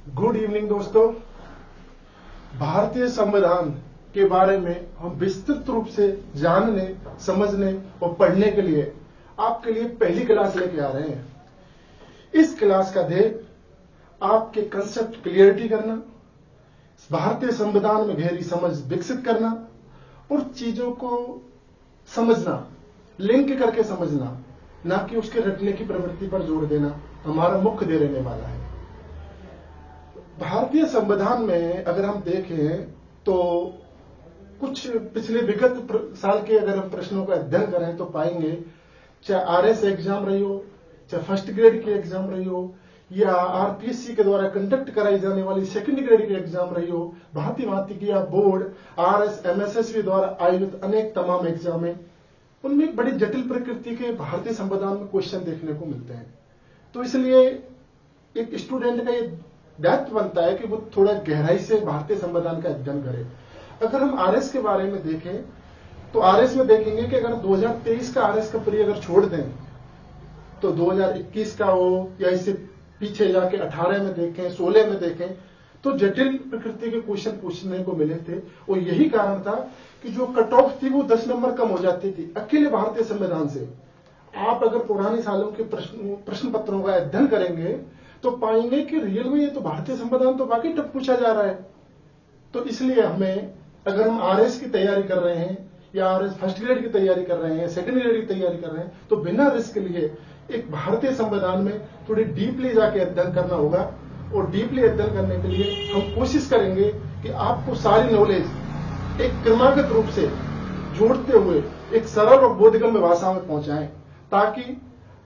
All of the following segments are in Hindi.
गुड इवनिंग दोस्तों। भारतीय संविधान के बारे में हम विस्तृत रूप से जानने, समझने और पढ़ने के लिए आपके लिए पहली क्लास लेके आ रहे हैं। इस क्लास का ध्येय आपके कंसेप्ट क्लियरिटी करना, भारतीय संविधान में गहरी समझ विकसित करना और चीजों को समझना, लिंक करके समझना, ना कि उसके रटने की प्रवृत्ति पर जोर देना हमारा मुख्य ध्येय रहने वाला है। भारतीय संविधान में अगर हम देखें तो कुछ पिछले विगत साल के अगर हम प्रश्नों का अध्ययन करें तो पाएंगे, चाहे आरएस एग्जाम रही हो, चाहे फर्स्ट ग्रेड की एग्जाम रही हो, या आरपीएससी के द्वारा कंडक्ट कराई जाने वाली सेकंड ग्रेड की एग्जाम रही हो, भांति भांति की या बोर्ड आरएस एमएसएसबी द्वारा आयोजित अनेक तमाम एग्जाम है, उनमें एक बड़ी जटिल प्रकृति के भारतीय संविधान में क्वेश्चन देखने को मिलते हैं। तो इसलिए एक स्टूडेंट का ये दायित्व बनता है कि वो थोड़ा गहराई से भारतीय संविधान का अध्ययन करे। अगर हम आरएस के बारे में देखें तो आरएस में देखेंगे कि अगर 2023 का आरएस का परी अगर छोड़ दें तो 2021 का हो या इससे पीछे जाके 18 में देखें, 16 में देखें, तो जटिल प्रकृति के क्वेश्चन पूछने को मिले थे। और यही कारण था कि जो कट ऑफ थी वो 10 नंबर कम हो जाती थी अकेले भारतीय संविधान से। आप अगर पुराने सालों के प्रश्न पत्रों का अध्ययन करेंगे तो पाएंगे कि रियल में ये तो भारतीय संविधान तो बाकी टफ पूछा जा रहा है। तो इसलिए हमें, अगर हम आरएस की तैयारी कर रहे हैं या आरएस फर्स्ट ग्रेड की तैयारी कर रहे हैं, सेकंड ग्रेड की तैयारी कर रहे हैं, तो बिना रिस्क लिए एक भारतीय संविधान में थोड़ी डीपली जाके अध्ययन करना होगा। और डीपली अध्ययन करने के लिए हम कोशिश करेंगे कि आपको सारी नॉलेज एक क्रमागत रूप से जोड़ते हुए एक सरल और बोधगम्य भाषा में पहुंचाएं, ताकि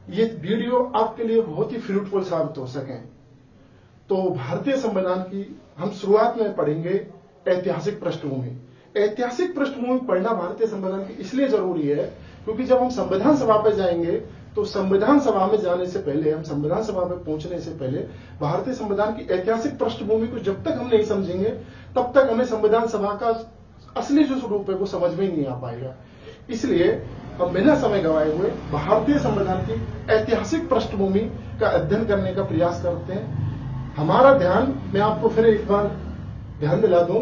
ये वीडियो आपके लिए बहुत ही फ्रूटफुल साबित हो सके। तो भारतीय संविधान की हम शुरुआत में पढ़ेंगे ऐतिहासिक पृष्ठभूमि। ऐतिहासिक पृष्ठभूमि पढ़ना भारतीय संविधान की इसलिए जरूरी है क्योंकि जब हम संविधान सभा पर जाएंगे तो संविधान सभा में जाने से पहले, हम संविधान सभा में पहुंचने से पहले भारतीय संविधान की ऐतिहासिक पृष्ठभूमि को जब तक हम नहीं समझेंगे तब तक हमें संविधान सभा का असली जो स्वरूप है वो समझ में ही नहीं आ पाएगा। इसलिए हम बिना समय गंवाए हुए भारतीय संविधान की ऐतिहासिक पृष्ठभूमि का अध्ययन करने का प्रयास करते हैं। हमारा ध्यान, मैं आपको फिर एक बार ध्यान दिला दूं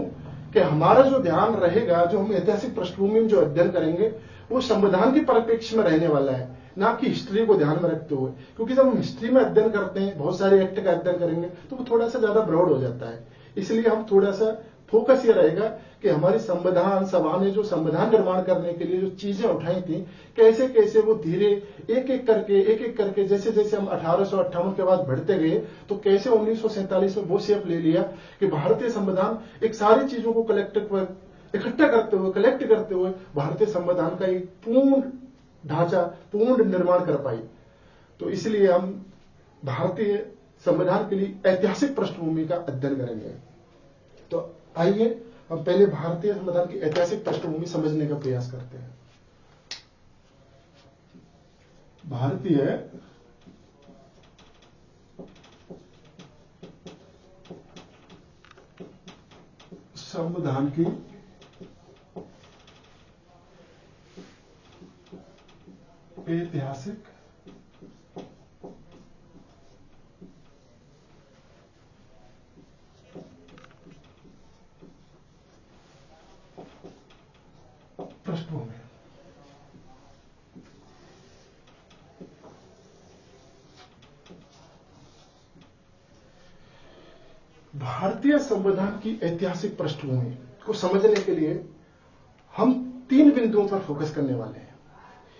कि हमारा जो ध्यान रहेगा, जो हम ऐतिहासिक पृष्ठभूमि में जो अध्ययन करेंगे वो संविधान के परिप्रेक्ष्य में रहने वाला है, ना कि हिस्ट्री को ध्यान में रखते हुए। क्योंकि जब हम हिस्ट्री में अध्ययन करते हैं, बहुत सारे एक्ट का अध्ययन करेंगे तो वो थोड़ा सा ज्यादा ब्रॉड हो जाता है। इसलिए हम थोड़ा सा फोकस ये रहेगा कि हमारी संविधान सभा ने जो संविधान निर्माण करने के लिए जो चीजें उठाई थी, कैसे कैसे वो धीरे एक एक करके जैसे जैसे हम 1858 के बाद बढ़ते गए तो कैसे 1947 में वो शेप ले लिया कि भारतीय संविधान एक सारी चीजों को इकट्ठा करते हुए, कलेक्ट करते हुए भारतीय संविधान का एक पूर्ण ढांचा, पूर्ण निर्माण कर पाई। तो इसलिए हम भारतीय संविधान के लिए ऐतिहासिक पृष्ठभूमि का अध्ययन करेंगे। तो आइए हम पहले भारतीय संविधान की ऐतिहासिक पृष्ठभूमि समझने का प्रयास करते हैं। भारतीय संविधान की ऐतिहासिक पृष्ठभूमि। भारतीय संविधान की ऐतिहासिक पृष्ठभूमि को समझने के लिए हम 3 बिंदुओं पर फोकस करने वाले हैं।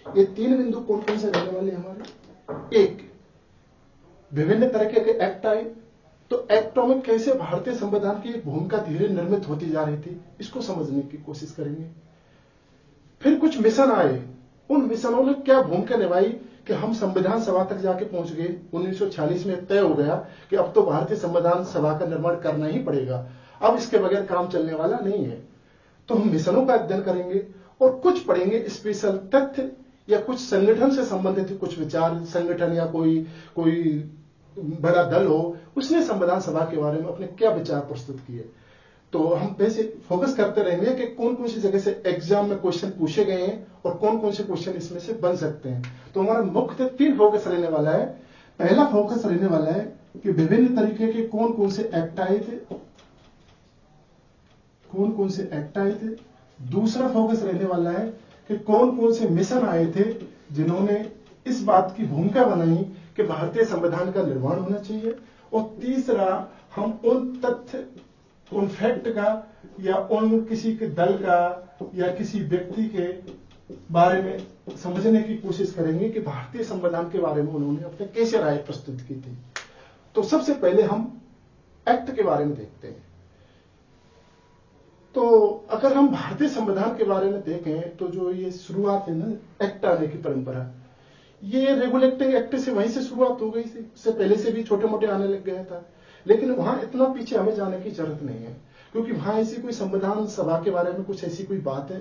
ये 3 बिंदु कौन कौन से रहने वाले हैं हमारे? एक, विभिन्न तरह के एक्ट आए तो एक्टों में कैसे भारतीय संविधान की भूमिका धीरे निर्मित होती जा रही थी, इसको समझने की कोशिश करेंगे। फिर कुछ मिशन आए, उन मिशनों ने क्या भूमिका निभाई कि हम संविधान सभा तक जाके पहुंच गए। 1946 में तय हो गया कि अब तो भारतीय संविधान सभा का निर्माण करना ही पड़ेगा, अब इसके बगैर काम चलने वाला नहीं है। तो हम मिशनों का अध्ययन करेंगे और कुछ पढ़ेंगे स्पेशल तथ्य या कुछ संगठन से संबंधित कुछ विचार, संगठन या कोई बड़ा दल हो, उसने संविधान सभा के बारे में अपने क्या विचार प्रस्तुत किए। तो हम वैसे फोकस करते रहेंगे कि कौन कौन सी जगह से एग्जाम में क्वेश्चन पूछे गए हैं और कौन कौन से क्वेश्चन इसमें से बन सकते हैं। तो हमारा मुख्य 3 फोकस रहने वाला है। पहला फोकस रहने वाला है कि विभिन्न तरीके के कौन कौन से एक्ट आए थे, कौन कौन से एक्ट आए थे। दूसरा फोकस रहने वाला है कि कौन कौन से मिशन आए थे जिन्होंने इस बात की भूमिका बनाई कि भारतीय संविधान का निर्माण होना चाहिए। और तीसरा, हम उन तथ्य, उन फैक्ट का या उन किसी के दल का या किसी व्यक्ति के बारे में समझने की कोशिश करेंगे कि भारतीय संविधान के बारे में उन्होंने अपने कैसे राय प्रस्तुत की थी। तो सबसे पहले हम एक्ट के बारे में देखते हैं। तो अगर हम भारतीय संविधान के बारे में देखें तो जो ये शुरुआत है ना एक्ट आने की परंपरा, ये रेगुलेटिंग एक्ट से वहीं से शुरुआत हो गई थी। उससे पहले से भी छोटे मोटे आने लग गया था, लेकिन वहां इतना पीछे हमें जाने की जरूरत नहीं है, क्योंकि वहां ऐसी कोई संविधान सभा के बारे में कुछ ऐसी कोई बातें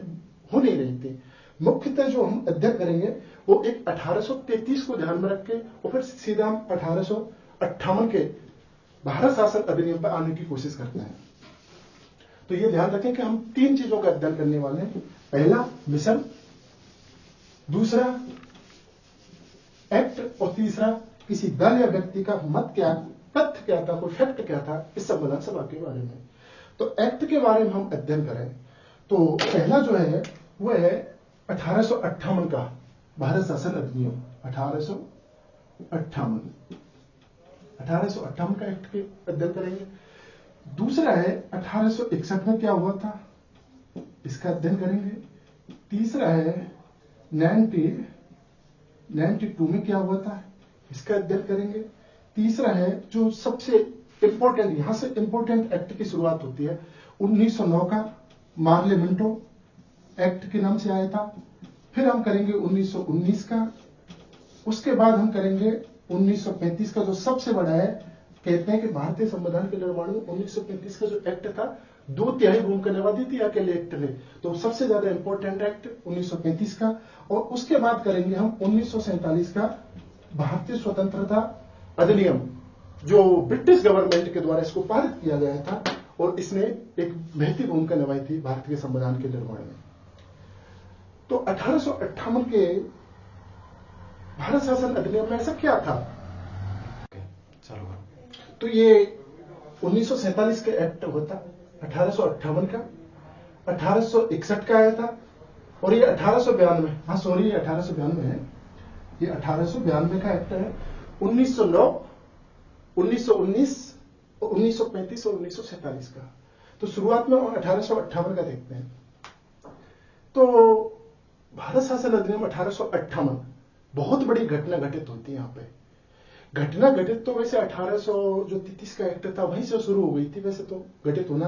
हो नहीं रही थी। मुख्यतः जो हम अध्ययन करेंगे वो एक 1833 को ध्यान में रख के और फिर सीधा हम 1858 के भारत शासन अधिनियम पर आने की कोशिश करते हैं। तो ये ध्यान रखें कि हम 3 चीजों का अध्ययन करने वाले हैं। पहला मिशन, दूसरा एक्ट, और तीसरा किसी दल या व्यक्ति का मत क्या, तथ्य क्या था, कोई फैक्ट क्या था इस संविधान सभा के बारे में। तो एक्ट के बारे में हम अध्ययन करें तो पहला जो है वो है 1858 का भारत शासन अधिनियम। 1858 का एक्ट के अध्ययन करेंगे। दूसरा है 1861 में क्या हुआ था, इसका अध्ययन करेंगे। तीसरा है 1992 में क्या हुआ था, इसका अध्ययन करेंगे। तीसरा है जो सबसे इंपॉर्टेंट, यहां से इंपॉर्टेंट एक्ट की शुरुआत होती है, 1909 का मार्ले मिंटो एक्ट के नाम से आया था। फिर हम करेंगे 1919 का, उसके बाद हम करेंगे 1935 का जो सबसे बड़ा है। कहते हैं कि भारतीय संविधान के निर्माण में 1935 का जो एक्ट था 2/3 भूमिका निभाती थी अकेले एक्ट ने, तो सबसे ज्यादा इंपॉर्टेंट एक्ट 1935 का। और उसके बाद करेंगे हम 1947 का भारतीय स्वतंत्रता अधिनियम, जो ब्रिटिश गवर्नमेंट के द्वारा इसको पारित किया गया था और इसने एक महत्वपूर्ण भूमिका निभाई थी भारतीय संविधान के निर्माण में। तो 1858 के भारत शासन अधिनियम में ऐसा क्या था, चलो तो ये 1947 के एक्ट होता, 1858 का, 1861 का आया था, और ये 1892, हाँ सॉरी, ये 1892 है, ये 1892 का एक्ट है। 1909, 1919, 1935 और 1947 का। तो शुरुआत में 1858 का देखते हैं। तो भारत शासन अधिनियम 1858, बहुत बड़ी घटना घटित होती है यहाँ पे। घटना घटित तो वैसे 1833 का एक्ट था वहीं से शुरू हो गई थी वैसे तो घटित होना,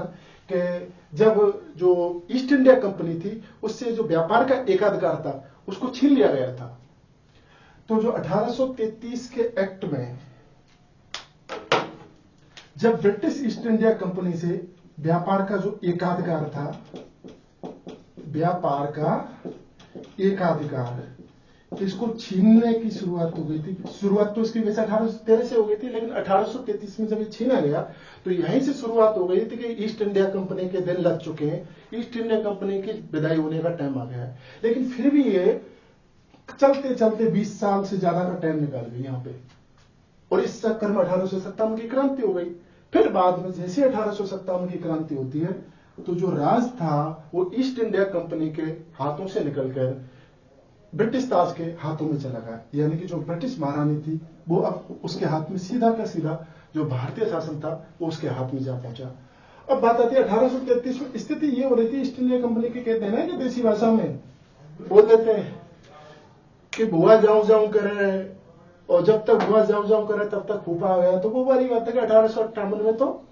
कि जब जो ईस्ट इंडिया कंपनी थी उससे जो व्यापार का एकाधिकार था उसको छीन लिया गया था। तो जो 1833 के एक्ट में जब ब्रिटिश ईस्ट इंडिया कंपनी से व्यापार का जो एकाधिकार था, व्यापार का एकाधिकार, इसको छीनने की शुरुआत हो गई थी। शुरुआत तो इसकी वैसे 1813 से हो गई थी, लेकिन 1833 में जब ये छीना गया तो यहीं से शुरुआत हो गई थी कि ईस्ट इंडिया कंपनी के दिन लग चुके हैं, ईस्ट इंडिया कंपनी की विदाई होने का टाइम आ गया है। लेकिन फिर भी ये चलते चलते 20 साल से ज्यादा का टाइम निकाल गई यहाँ पे, और इस चक्कर में 1857 की क्रांति हो गई। फिर बाद में जैसे 1857 की क्रांति होती है तो जो राज था वो ईस्ट इंडिया कंपनी के हाथों से निकलकर ब्रिटिश ताज के हाथों में चला गया, यानी कि जो ब्रिटिश महारानी थी वो अब उसके हाथ में सीधा का सीधा जो भारतीय शासन था वो उसके हाथ में जा पहुंचा। अब बात आती है 1833 में स्थिति ये हो रही थी, ईस्ट इंडिया कंपनी की कहते हैं ना कि देसी भाषा में बोल देते हैं कि भुआ जाऊं जाऊं करे, और जब तक भुआ जाऊं जाऊं करे तब तक फूफा आ गया। तो वो बारी बात है कि 1858 में तो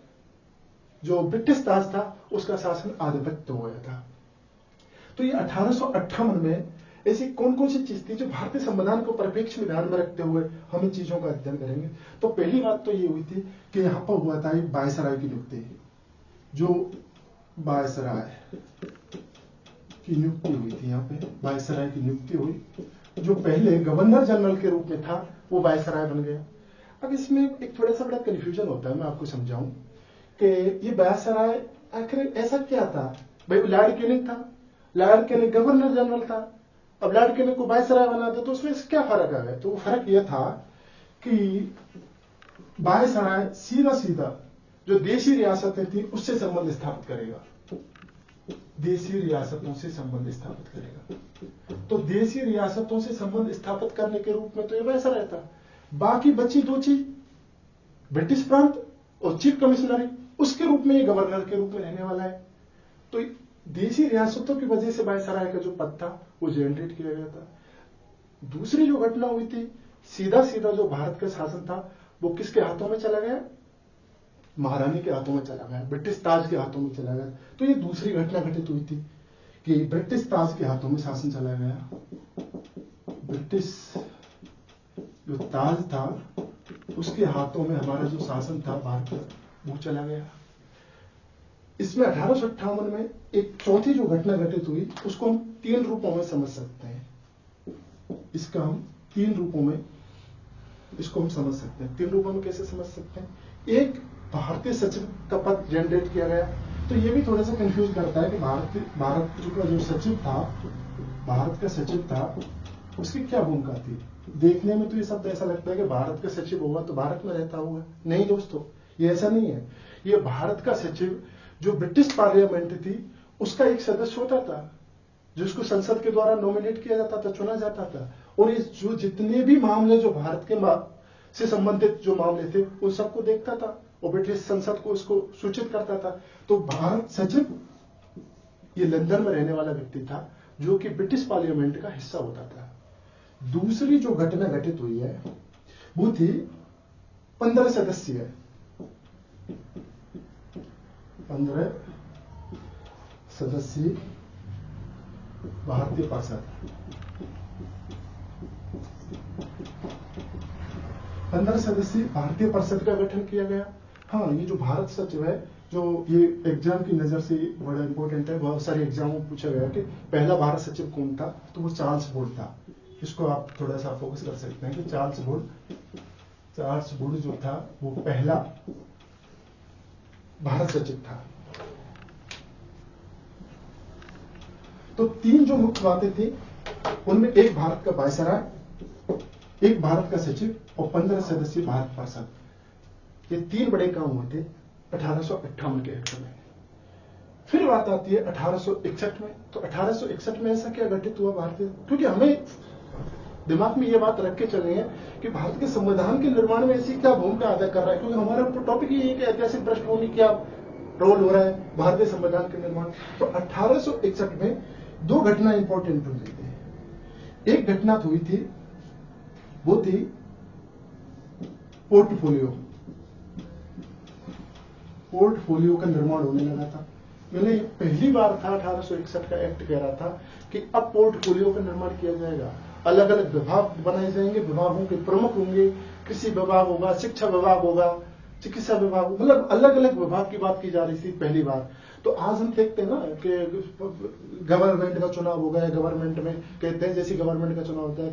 जो ब्रिटिश ताज था उसका शासन आधिपत्य हो गया था। तो ये 1858 में ऐसी कौन कौन सी चीज थी जो भारतीय संविधान को परिप्रेक्ष्य में ध्यान में रखते हुए हम इन चीजों का अध्ययन करेंगे। तो पहली बात तो ये हुई थी कि यहां पर हुआ था एक वायसराय की नियुक्ति, जो वायसराय की नियुक्ति हुई थी। यहाँ पे वायसराय की नियुक्ति हुई, जो पहले गवर्नर जनरल के रूप में था वो वायसराय बन गया। अब इसमें एक थोड़ा सा बड़ा कंफ्यूजन होता है, मैं आपको समझाऊं कि ये वायसराय आखिर ऐसा क्या था। भाई लॉर्ड कैनिंग था, लॉर्ड कैनिंग गवर्नर जनरल था, अब लॉर्ड कैनिंग को वायसराय बना दे तो उसमें क्या फर्क आ गया। तो वो फर्क यह था कि वायसराय सीधा सीधा जो देशी रियासतें थी उससे संबंध स्थापित करेगा, देशी रियासतों से संबंध स्थापित करेगा। तो देशी रियासतों से संबंध स्थापित करने के रूप में तो ये वैसा रहता। बाकी बची दो चीज, ब्रिटिश प्रांत और चीफ कमिश्नरी, उसके रूप में ये गवर्नर के रूप में रहने वाला है। तो देशी रियासतों की वजह से वायसराय का जो पद था वो जनरेट किया गया था। दूसरी जो घटना हुई थी, सीधा सीधा जो भारत का शासन था वो किसके हाथों में चला गया? महारानी के हाथों में चला गया, ब्रिटिश ताज के हाथों में चला गया। तो ये दूसरी घटना घटित हुई थी कि ब्रिटिश ताज के हाथों में शासन चला गया। ब्रिटिश जो ताज था उसके हाथों में हमारा जो शासन था भारत का वो चला गया। इसमें 1858 में एक चौथी जो घटना घटित हुई उसको हम 3 रूपों में समझ सकते हैं। इसका हम 3 रूपों में इसको हम समझ सकते हैं। 3 रूपों में कैसे समझ सकते हैं? एक, भारतीय सचिव का पद जनरेट किया गया। तो ये भी थोड़ा सा कंफ्यूज करता है कि भारत का जो सचिव था, भारत का सचिव था, उसकी क्या भूमिका थी। देखने में तो ये शब्द ऐसा लगता है कि भारत का सचिव होगा तो भारत में रहता होगा। नहीं दोस्तों, ये ऐसा नहीं है। ये भारत का सचिव जो ब्रिटिश पार्लियामेंट थी उसका एक सदस्य होता था, जिसको संसद के द्वारा नॉमिनेट किया जाता था, चुना जाता था। और ये जो जितने भी मामले जो भारत के से संबंधित जो मामले थे उन सबको देखता था और ब्रिटिश संसद को उसको सूचित करता था। तो भारत सचिव ये लंदन में रहने वाला व्यक्ति था जो कि ब्रिटिश पार्लियामेंट का हिस्सा होता था। दूसरी जो घटना घटित हुई है वो थी 15 सदस्यीय 15 सदस्यीय भारतीय परिषद। 15 सदस्यीय भारतीय परिषद का गठन किया गया। हाँ, ये जो भारत सचिव है, जो ये एग्जाम की नजर से बड़ा इंपॉर्टेंट है, बहुत सारे एग्जामों में पूछा गया कि पहला भारत सचिव कौन था, तो वो चार्ल्स वुड था। इसको आप थोड़ा सा फोकस कर सकते हैं कि चार्ल्स वुड जो था वो पहला भारत सचिव था। तो 3 जो मुख्य बातें थी उनमें एक भारत का वायसराय, एक भारत का सचिव और 15 सदस्यीय भारत परिषद। ये 3 बड़े काम हुए थे 1858 के एक्ट में। फिर बात आती है 1861 में। तो 1861 में ऐसा क्या घटित हुआ भारतीय, क्योंकि हमें दिमाग में ये बात रख के चलनी है कि भारत के संविधान के निर्माण में ऐसी क्या भूमिका अदा कर रहा है, क्योंकि हमारा टॉपिक ये है कि ऐतिहासिक पृष्ठभूमि क्या रोल हो रहा है भारतीय संविधान के निर्माण। तो 1861 में 2 घटना इंपॉर्टेंट हुई थी। एक घटना हुई थी वो थी पोर्टफोलियो का निर्माण होने लगा था। मैंने पहली बार था 1861 का एक्ट कह रहा था कि अब पोर्टफोलियो का निर्माण किया जाएगा, अलग अलग विभाग बनाए जाएंगे, विभागों के प्रमुख होंगे, कृषि विभाग होगा, शिक्षा विभाग होगा, चिकित्सा विभाग, मतलब अलग अलग विभाग की बात की जा रही थी पहली बार। तो आज हम देखते हैं ना कि गवर्नमेंट का चुनाव हो गया, गवर्नमेंट में कहते हैं जैसे गवर्नमेंट का चुनाव होता है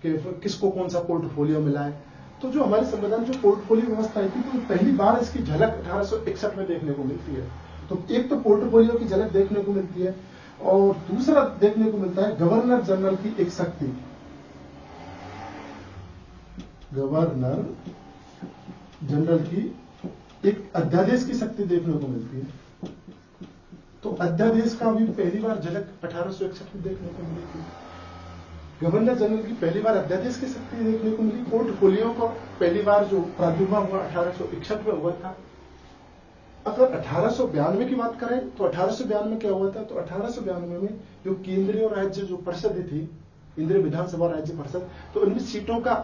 कि किसको कौन सा पोर्टफोलियो मिला है। तो जो हमारे संविधान जो पोर्टफोलियो व्यवस्था थी तो पहली बार इसकी झलक 1861 में देखने को मिलती है। तो एक तो पोर्टफोलियो की झलक देखने को मिलती है और दूसरा देखने को मिलता है गवर्नर जनरल की एक शक्ति, गवर्नर जनरल की एक अध्यादेश की शक्ति देखने को मिलती है। तो अध्यादेश का भी पहली बार झलक 1861 में देखने को मिली थी। गवर्नर जनरल की पहली बार अध्यादेश की शक्ति देखने को मिली। पोर्टफोलियो को पहली बार जो प्रादुर्भाव हुआ 1861 में हुआ था। अगर 1892 की बात करें तो 1892 में क्या हुआ था, तो 1892 में जो केंद्रीय और राज्य जो परिषद थी, केंद्रीय विधानसभा राज्य परिषद, तो उनमें सीटों का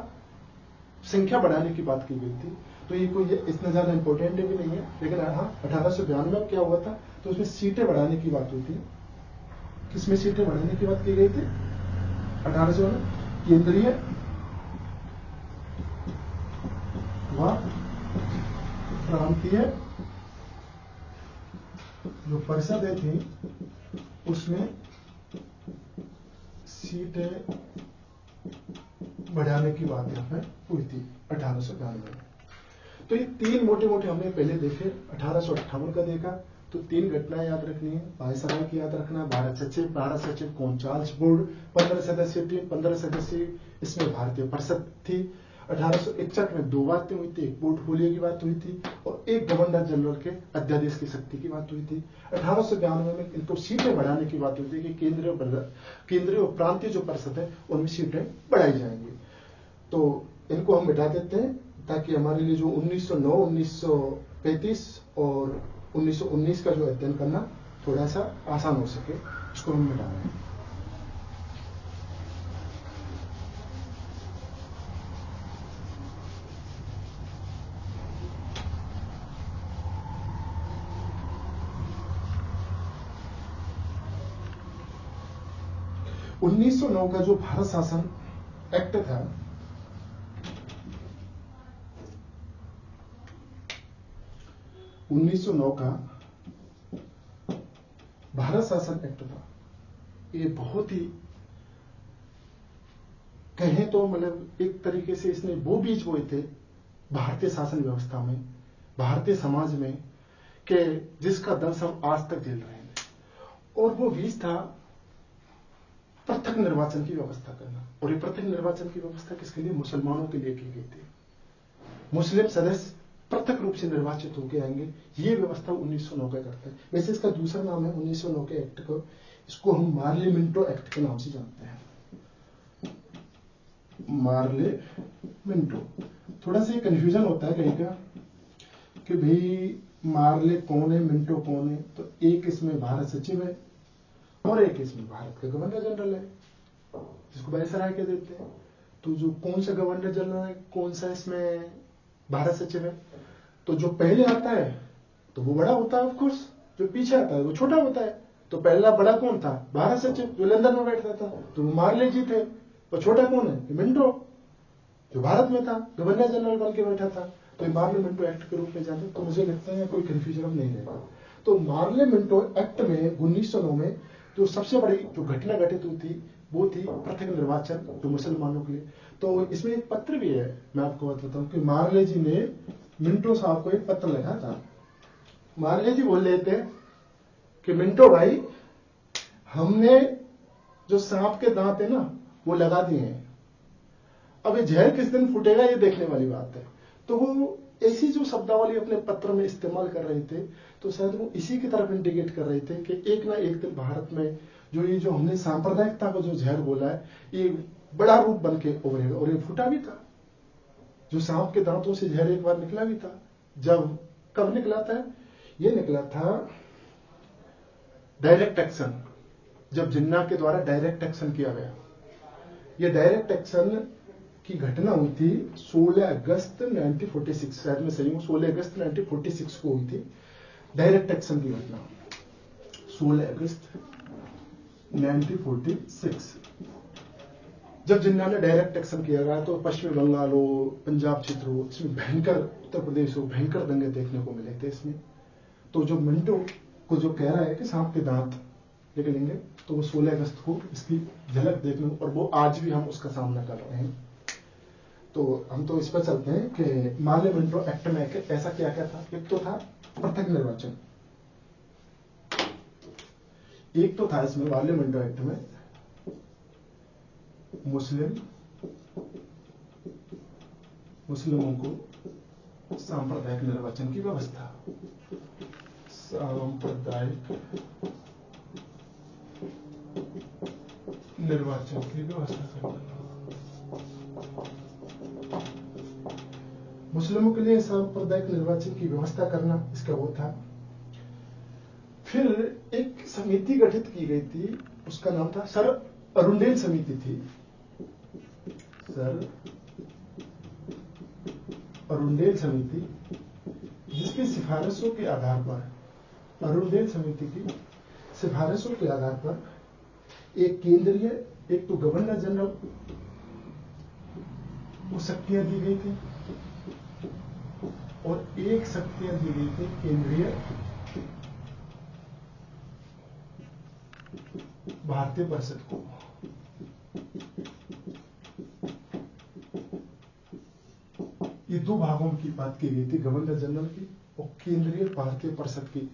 संख्या बढ़ाने की बात की गई थी। तो ये कोई इतना ज्यादा इंपॉर्टेंट भी नहीं है, लेकिन हाँ 1892 में क्या हुआ था, तो उसमें सीटें बढ़ाने की बात हुई थी। किसमें सीटें बढ़ाने की बात की गई थी 1892 में? केंद्रीय व प्रांतीय जो परिषदें थी उसमें सीटें बढ़ाने की बात यहाँ पे हुई थी 1892 में। तो ये 3 मोटे मोटे हमने पहले देखे, 1858 का देखा। तो 3 घटनाएं याद रखनी है, वायसराय की याद रखना, भारत सचिव कौन, चार्ल्स वुड, 15 सदस्यीय टीम, 15 सदस्यीय इसमें भारतीय परिषद थी। 1861 में 2 बातें हुई थी, एक पोर्टफोलियो की बात हुई थी और एक गवर्नर जनरल के अध्यादेश की शक्ति की बात हुई थी। 1892 में इनको सीटें बढ़ाने की बात हुई थी कि केंद्रीय और प्रांतीय जो परिषद है उनमें सीटें बढ़ाई जाएंगी। तो इनको हम बिठा देते हैं ताकि हमारे लिए जो 1909, 1935 और 1919 का जो अध्ययन करना थोड़ा सा आसान हो सके, इसको हम बिठा रहे हैं। उन्नीस सौ 9 का जो भारत शासन एक्ट था, का भारत शासन एक्ट था, ये बहुत ही कहें तो मतलब एक तरीके से इसने वो बीज बोए थे भारतीय शासन व्यवस्था में, भारतीय समाज में, कि जिसका दंश हम आज तक झेल रहे हैं। और वो बीज था पृथक निर्वाचन की व्यवस्था करना। और ये पृथक निर्वाचन की व्यवस्था किसके लिए? मुसलमानों के लिए की गई थी। मुस्लिम सदस्य पृथक रूप से निर्वाचित होकर आएंगे, ये व्यवस्था 1909 का करता है। वैसे इसका दूसरा नाम है 1909 के एक्ट को, इसको हम मार्ले मिंटो एक्ट के नाम से जानते हैं। Morley Minto. थोड़ा सा कंफ्यूजन होता है कहीं का कि भाई मार्ले कौन है, मिंटो कौन है। तो एक इसमें भारत सचिव है और एक इसमें भारत का गवर्नर जनरल है, जिसको वायसराय कह देते हैं। तो जो कौन सा गवर्नर जनरल है, कौन सा इसमें भारत सचिव है, तो जो पहले आता है तो वो बड़ा होता है ऑफ कोर्स, जो पीछे आता है वो छोटा होता है। तो पहला बड़ा कौन था? भारत सचिव, जो लंदन में बैठता था, तो वो मार्ले जी थे। और छोटा कौन है? मिंटो, जो भारत में था, गवर्नर जनरल बन के बैठा था। तो मार्ले मिंटो एक्ट के रूप में जाने, तो मुझे लगता है कोई कंफ्यूजन नहीं रहेगा। तो मार्ले मिंटो एक्ट में 1909 में जो सबसे बड़ी जो घटना घटित हुई थी वो थी पृथक निर्वाचन, जो मुसलमानों के लिए। तो इसमें एक पत्र भी है, मैं आपको बताता हूँ कि मार्ले जी ने मिंटो साहब को एक पत्र लिखा था। मार्ले जी बोल रहे थे कि मिंटो भाई, हमने जो सांप के दांत है ना वो लगा दिए हैं, अब ये जहर किस दिन फूटेगा ये देखने वाली बात है। तो वो ऐसी जो शब्दावली अपने पत्र में इस्तेमाल कर रहे थे, तो शायद वो इसी की तरफ इंडिकेट कर रहे थे कि एक ना एक दिन भारत में जो हमने सांप्रदायिकता को जो जहर बोला है, ये बड़ा रूप बन के उभरेगा। और ये फूटा भी था, जो सांप के दांतों से जहर एक बार निकला भी था। जब कब निकला था? ये निकला था डायरेक्ट एक्शन, जब जिन्ना के द्वारा डायरेक्ट एक्शन किया गया। ये डायरेक्ट एक्शन की घटना हुई थी 16 अगस्त 1946, शायद मैं सही हूं, 16 अगस्त 1946 को हुई थी डायरेक्ट एक्शन की घटना, 16 अगस्त 1946। जब जिन्ना ने डायरेक्ट एक्शन किया गया तो पश्चिमी बंगाल हो, पंजाब क्षेत्र हो, इसमें भयंकर, उत्तर प्रदेश हो, भयंकर दंगे देखने को मिले थे इसमें। तो जो मिंटो को जो कह रहा है कि सांप के दांत निकलेंगे, तो वो 16 अगस्त को इसकी झलक देखने को, और वो आज भी हम उसका सामना कर रहे हैं। तो हम तो इस पर चलते हैं कि मार्ले मिंटो एक्ट में ऐसा क्या क्या था। एक तो था पृथक निर्वाचन, एक तो था इसमें मार्ले मिंटो एक्ट में मुस्लिमों को सांप्रदायिक निर्वाचन की व्यवस्था, सांप्रदायिक निर्वाचन की व्यवस्था करना, मुस्लिमों के लिए सांप्रदायिक निर्वाचन की व्यवस्था करना, इसका वो था। फिर एक समिति गठित की गई थी, उसका नाम था सर अरुंडेल समिति थी, सर अरुंडेल समिति, जिसकी सिफारिशों के आधार पर, अरुंडेल समिति की सिफारिशों के आधार पर एक केंद्रीय, एक तो गवर्नर जनरल को शक्तियां दी गई थी और एक शक्तियां दी गई थी केंद्रीय भारतीय परिषद को। ये दो भागों की बात की गई थी, गवर्नर जनरल की और केंद्रीय भारतीय परिषद की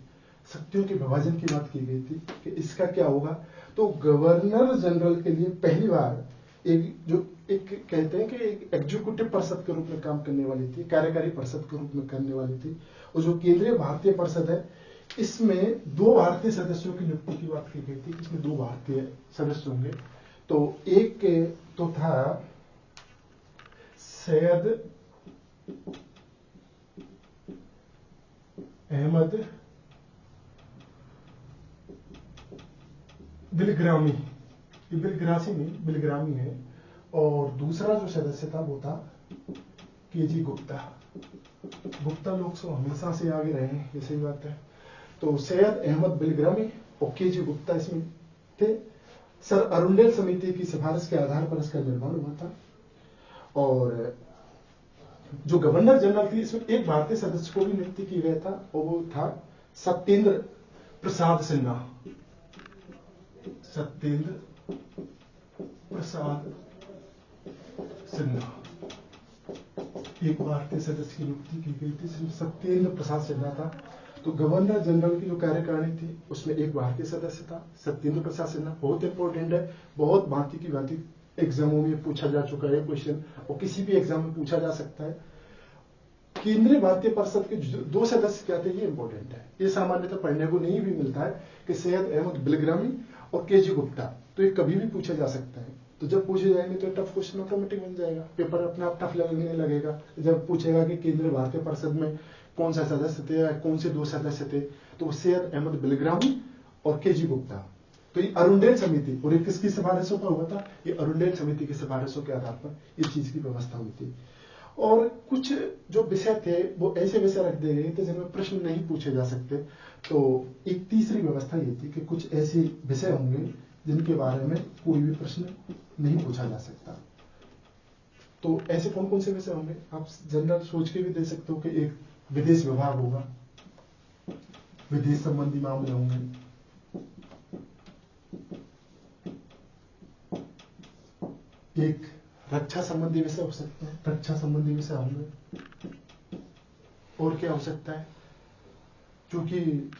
शक्तियों के विभाजन की बात की गई थी कि इसका क्या होगा। तो गवर्नर जनरल के लिए पहली बार एक जो एक कहते हैं कि एक एग्जीक्यूटिव परिषद के रूप में काम करने वाली थी, कार्यकारी परिषद के रूप में करने वाली थी। और जो केंद्रीय भारतीय परिषद है, इसमें 2 भारतीय सदस्यों की नियुक्ति की बात की गई थी। इसमें 2 भारतीय सदस्य होंगे। तो एक तो था सैयद अहमद बिलग्रामी, ये बिलग्रासी नहीं, बिलग्रामी है। और दूसरा जो सदस्य था वो था केजी गुप्ता। गुप्ता लोग सो हमेशा से आगे रहे हैं, ये सही बात है। तो सैयद अहमद बिलग्रामी और केजी गुप्ता इसमें थे। सर अरुंडेल समिति की सिफारिश के आधार पर इसका निर्माण हुआ था। और जो गवर्नर जनरल थी, इसमें एक भारतीय सदस्य को भी नियुक्ति की गया था, और वो था सत्येंद्र प्रसाद सिन्हा। सत्येंद्र प्रसाद सिन्हा एक भारतीय सदस्य की नियुक्ति की गई थी, सत्येंद्र प्रसाद सिन्हा था। तो गवर्नर जनरल की जो कार्यकारिणी थी, उसमें एक भारतीय सदस्य था, सत्येंद्र प्रसाद सिन्हा। बहुत इंपॉर्टेंट है, बहुत भांति की भांति एग्जामों में पूछा जा चुका है क्वेश्चन, और किसी भी एग्जाम में पूछा जा सकता है। केंद्रीय भारतीय परिषद के 2 सदस्य क्या थे, ये इंपॉर्टेंट है। ये सामान्यतः पढ़ने को नहीं भी मिलता है कि सैयद अहमद बिलग्रामी और केजी गुप्ता, तो ये कभी भी पूछा जा सकता है। तो जब पूछे जाएंगे तो टफ क्वेश्चन ऑटोमेटिक बन जाएगा, पेपर अपने आप टफ लगने लगेगा। जब पूछेगा कि केंद्रीय भारतीय परिषद में कौन सा सदस्य थे या कौन से 2 सदस्य थे, तो वो सैयद अहमद बिलग्रामी और केजी गुप्ता। तो ये अरुंडेल समिति, और ये किसकी सिफारिशों पर हुआ था, ये अरुंडेल समिति की सिफारिशों के आधार पर इस चीज की व्यवस्था हुई थी। और कुछ जो विषय थे वो ऐसे विषय रख दिए गए थे जिनमें प्रश्न नहीं पूछे जा सकते। तो एक तीसरी व्यवस्था ये थी कि कुछ ऐसे विषय होंगे जिनके बारे में कोई भी प्रश्न नहीं पूछा जा सकता। तो ऐसे कौन कौन से विषय होंगे, आप जनरल सोच के भी दे सकते हो कि एक विदेश विभाग होगा, विदेश संबंधी मामले होंगे, एक रक्षा संबंधी विषय हो सकते हैं, रक्षा संबंधी विषय होंगे। और क्या हो सकता है, क्योंकि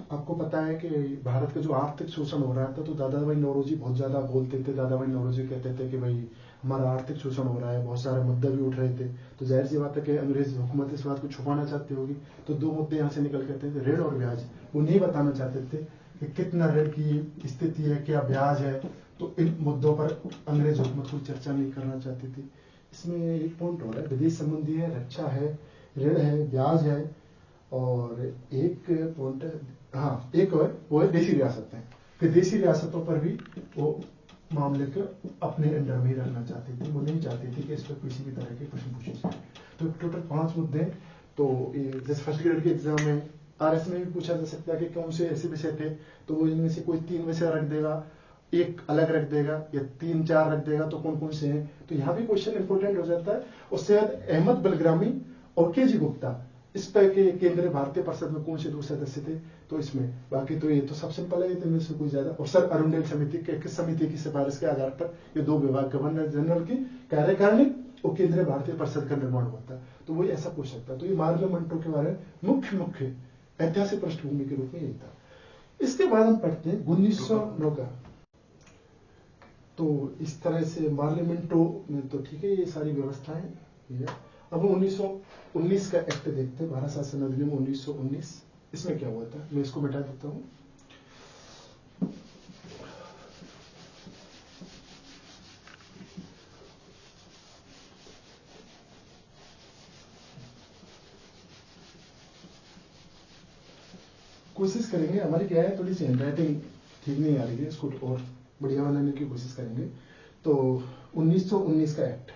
आपको पता है कि भारत का जो आर्थिक शोषण हो रहा था, तो दादा भाई नौरोजी बहुत ज्यादा बोलते थे। दादा भाई नौरोजी कहते थे कि भाई हमारा आर्थिक शोषण हो रहा है, बहुत सारे मुद्दे भी उठ रहे थे। तो जाहिर सी बात है कि अंग्रेज हुकूमत इस बात को छुपाना चाहती होगी। तो 2 मुद्दे यहाँ से निकल के थे, ऋण और ब्याज। वो नहीं बताना चाहते थे कि कितना ऋण की स्थिति है, क्या ब्याज है। तो इन मुद्दों पर अंग्रेज हुकूमत कोई चर्चा नहीं करना चाहती थी। इसमें एक पॉइंट और है, विदेश संबंधी है, रक्षा है, ऋण है, ब्याज है, और एक पॉइंट हाँ एक वो है देशी रियासत है कि देशी रियासतों पर भी वो मामले को अपने अंडर में ही रखना चाहती थी। वो नहीं चाहती थी कि इस पर किसी भी तरह के प्रश्न पूछे जाए। तो टोटल 5 मुद्दे। तो जैसे फर्स्ट ग्रेड के एग्जाम में RS में भी पूछा जा सकता है कि कौन से ऐसे विषय थे, तो वो इनमें से कोई 3 विषय रख देगा, एक अलग रख देगा, या 3-4 रख देगा, तो कौन कौन से हैं। तो यहाँ भी क्वेश्चन इंपोर्टेंट हो जाता है। और सैयद अहमद बिलग्रामी और केजी गुप्ता, इस पर के केंद्रीय भारतीय परिषद में कौन से 2 सदस्य थे, तो इसमें बाकी तो ये तो सब सिंपल है, इनमें से कोई ज्यादा। और सर अरुंडेल समिति के किस समिति की सिफारिश के आधार पर ये 2 विभाग, गवर्नर जनरल की कार्यकारिणी और केंद्रीय भारतीय परिषद का निर्माण हुआ था। तो वही ऐसा पूछ सकता है। तो ये मार्लियामेंटो के बारे में मुख्य ऐतिहासिक पृष्ठभूमि के रूप में यही था। इसके बाद हम पढ़ते हैं 1909 का। तो इस तरह से मार्लियामेंटो में तो ठीक है, ये सारी व्यवस्थाएं है। अब 1919 का एक्ट देखते हैं, भारत शासन अधिनियम 1919। इसमें क्या हुआ था, मैं इसको मिटा देता हूं। कोशिश करेंगे, हमारी क्या है, थोड़ी सी हैंडराइटिंग ठीक नहीं आ रही है, इसको और बढ़िया बनाने की कोशिश करेंगे। तो 1919 का एक्ट,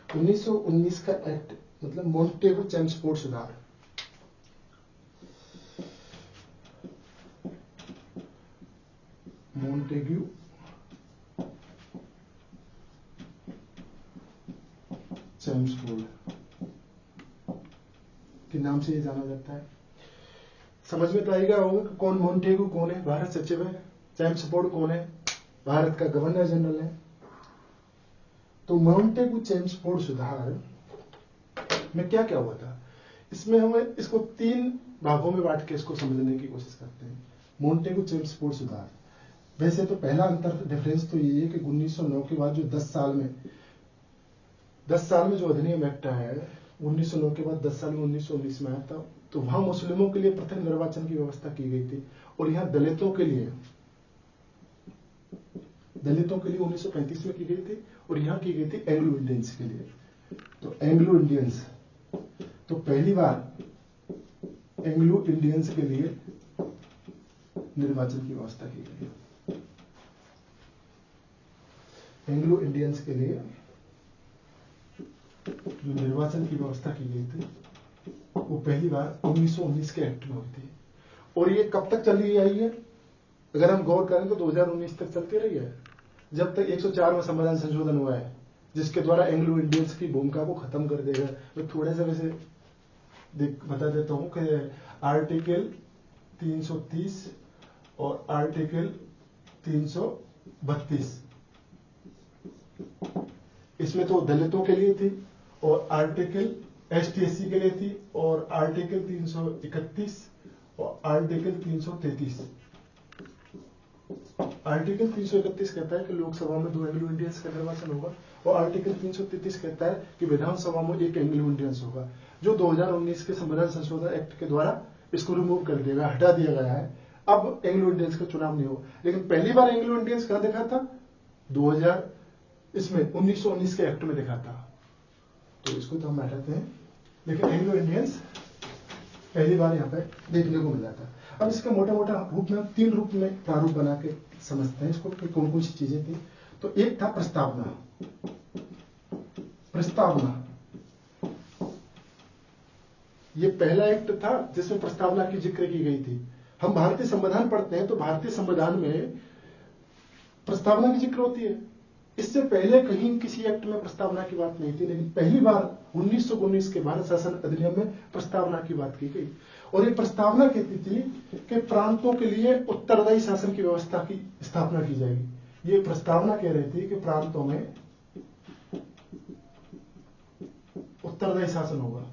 1919 का एक्ट मतलब मोंटेगू चेम्सफोर्ड सुधार। मोंटेग्यू चेम्सफोर्ड के नाम से ये जाना जाता है। समझ में तो आएगा होगा कि कौन मोंटेगू कौन है, भारत सचिव है। चेम्सफोर्ड कौन है, भारत का गवर्नर जनरल है। तो मोंटेगू चेम्सफोर्ड सुधार में क्या क्या हुआ था, इसमें हम इसको 3 भागों में बांट के इसको समझने की कोशिश करते हैं। मोंटेगू चेम्सफोर्ड सुधार, वैसे तो पहला अंतर डिफरेंस तो ये है कि 1909 के बाद जो 10 साल में 10 साल में जो अधिनियम एक्ट आया है 1909 के बाद 10 साल में 1919 में आया था, तो वहां मुस्लिमों के लिए पृथक निर्वाचन की व्यवस्था की गई थी, और यहाँ दलितों के लिए 1935 में की गई थी, और यहाँ की गई थी एंग्लो इंडियंस के लिए। तो एंग्लो इंडियंस, तो पहली बार एंग्लो इंडियंस के लिए निर्वाचन की व्यवस्था की गई है। एंग्लो इंडियंस के लिए जो निर्वाचन की व्यवस्था की गई थी वो पहली बार 1919 के एक्ट में हुई थी, और ये कब तक चली आई है, अगर हम गौर करें तो 2019 तक चलती रही है, जब तक 104 में संविधान संशोधन हुआ है, जिसके द्वारा एंग्लो इंडियंस की भूमिका को खत्म कर देगा। मैं थोड़े से वैसे बता देता हूं कि आर्टिकल 330 और आर्टिकल 332 इसमें तो दलितों के लिए थी, और आर्टिकल ST/SC के लिए थी, और आर्टिकल 331 और आर्टिकल 333। आर्टिकल 331 कहता है कि लोकसभा में 2 एंग्लो इंडियंस का निर्वाचन होगा, और आर्टिकल 333 कहता है कि विधानसभा में 1 एंग्लो इंडियंस होगा, जो 2019 के संविधान संशोधन एक्ट के द्वारा इसको रिमूव कर दिया गया, हटा दिया गया है। अब एंग्लो इंडियंस का चुनाव नहीं हो, लेकिन पहली बार एंग्लो इंडियंस कहां देखा था, 1919 के एक्ट में देखा था, तो इसको तो हम हटाते हैं, लेकिन एंग्लो इंडियंस पहली बार यहाँ पे देखने को मिला था। अब इसका मोटा मोटा रूप में 3 रूप में प्रारूप बना के समझते हैं इसको कि कौन कौन सी चीजें थी। तो एक था प्रस्तावना। ये पहला एक्ट था जिसमें प्रस्तावना की जिक्र की गई थी। हम भारतीय संविधान पढ़ते हैं तो भारतीय संविधान में प्रस्तावना की जिक्र होती है। इससे पहले कहीं किसी एक्ट में प्रस्तावना की बात नहीं थी, लेकिन पहली बार 1919 के भारत शासन अधिनियम में प्रस्तावना की बात की गई, और ये प्रस्तावना कहती थी कि प्रांतों के लिए उत्तरदायी शासन की व्यवस्था की स्थापना की जाएगी। ये प्रस्तावना कह रही थी कि प्रांतों में उत्तरदायी शासन होगा।